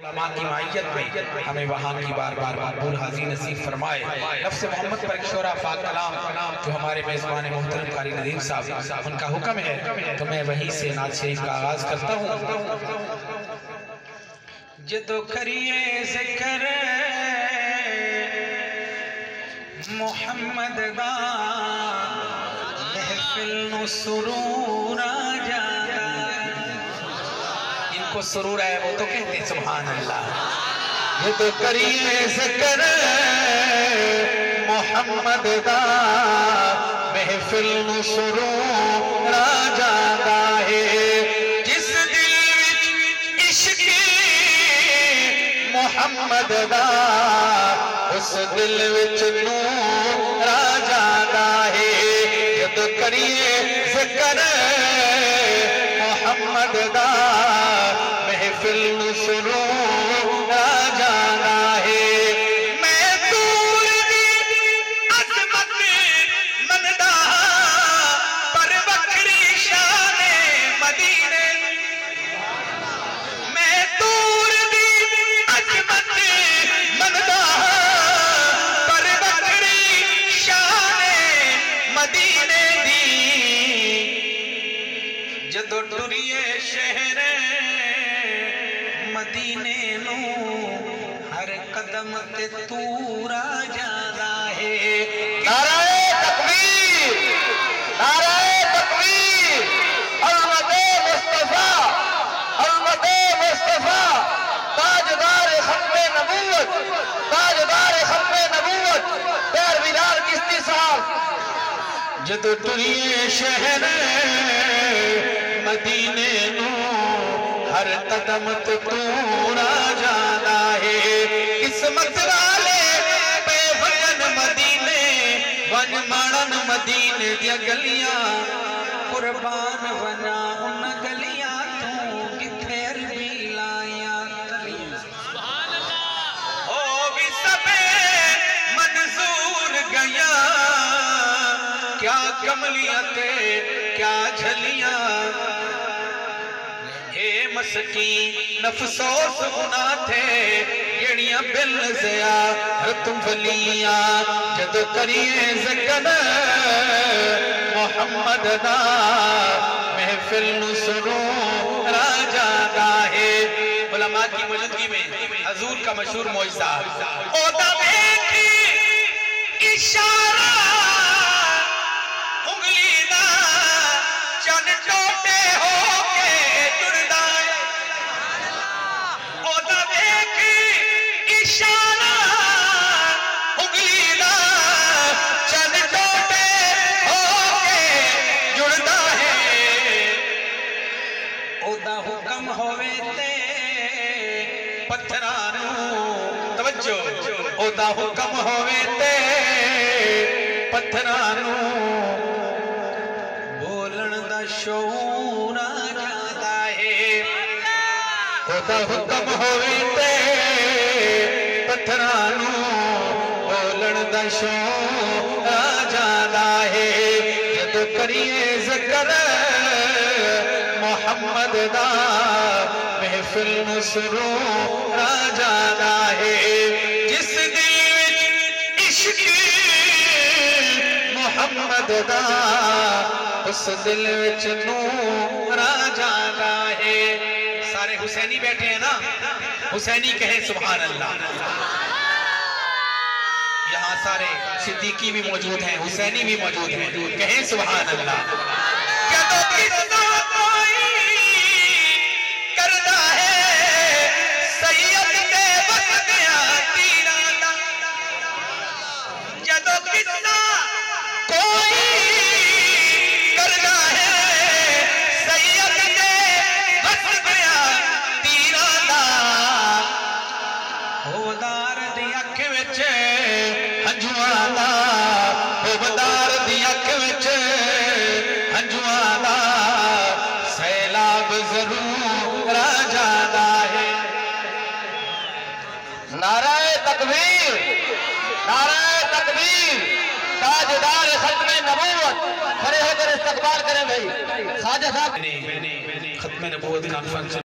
علماء کی معیت میں ہمیں وہاں کی بار بار مقبول حاضری نصیب فرمائے۔ لفظ محمد پر ایک شعرا پاک کلام جو ہمارے میزبان محترم قاری ندیم صاحب ان کا حکم ہے تو میں وہیں سے نعت شریف کا آغاز کرتا ہوں۔ جدو کریے ذکر محمد دا محفل نو سرور آ جاتا، ان کو سرور ہے وہ تو کہتے ہیں سبحان اللہ۔ جدو کریے ذکر محمد دا محفل نو سرور آ جاتا ہے، جس دل وچ عشق محمد دا اس دل وچ نور آ جاتا ہے۔ جدو کریے ذکر محمد دا محفل نو سرور آ جاتا ہے۔ میں دور دی عظمت مندا پر بکری شان مدینے، میں دور دی عظمت مندا پر بکری شان مدینے دی، جدو ٹریے شہر مدینے نو ہر قدم تے تور آ جاتا ہے۔ نعرہ تکبیر، نعرہ تکبیر، احمد مصطفیٰ، احمد مصطفیٰ، تاجدار ختم نبوت، تاجدار ختم نبوت، پیر بلال چشتی صاحب۔ جدو ٹریے شہر مدینے نو ہر قدم تے تور آ جاتا ہے۔ قسمت والے پہ ون مدینے، ون مانن مدینے دیا گلیاں، قربان ونا ان گلیاں تو کتھے عربی لائیاں تلیاں۔ او بھی سبے منظور گیاں، کیا کملیاں تے کیا جھلیاں، اے مسکین افسوس گناہ تھے جڑیاں بل زیارت ولیاں۔ جدو کریے ذکر محمد دا محفل نو سرور آ جاتا ہے۔ علماء کی موجودگی میں حضور کا مشہور معجزہ او دا بیٹی اشارہ انگلی دا چن ٹوٹے ہو کے جڑدا ہے، او دا بیٹی اشارہ انگلی دا چن ٹوٹے ہو کے جڑدا ہے، او دا حکم ہوئے تے پتھرانوں، توجہ، او دا حکم ہوئے تے پتھرانوں بولن دا شعور آ جاتا ہے۔ او دا حکم ہوئے تے پتھرانوں بولن دا شعور آ جاتا ہے۔ جدو کریے ذکر محمد دا محفل نو سرور آ جاتا ہے، جس دل وچ عشق محمد دا اس دل وچ نور آ جاتا ہے۔ سارے حسینی بیٹھے ہیں نا، حسینی کہیں سبحان اللہ۔ یہاں سارے صدیقی بھی موجود ہیں، حسینی بھی موجود ہیں، کہیں سبحان اللہ۔ جدو قصہ کوئی کردا ہے سید دے وسدیاں تیراں دا، جدو قصہ کوئی کردا ہے سید دے وسدیاں تیراں دا، ہوودار دی اکھ وچ ہنجواں دا، ہوودار دی اکھ وچ ہنجواں دا سیلاب ضرور آ جاتا ہے۔ نعرہ تکبیر، نعرہ تکبیر، تاجدار ختم نبوت، کھڑے ہو کر استقبال کریں بھائی۔ خواجہ صاحب ختم نبوت کانفرنس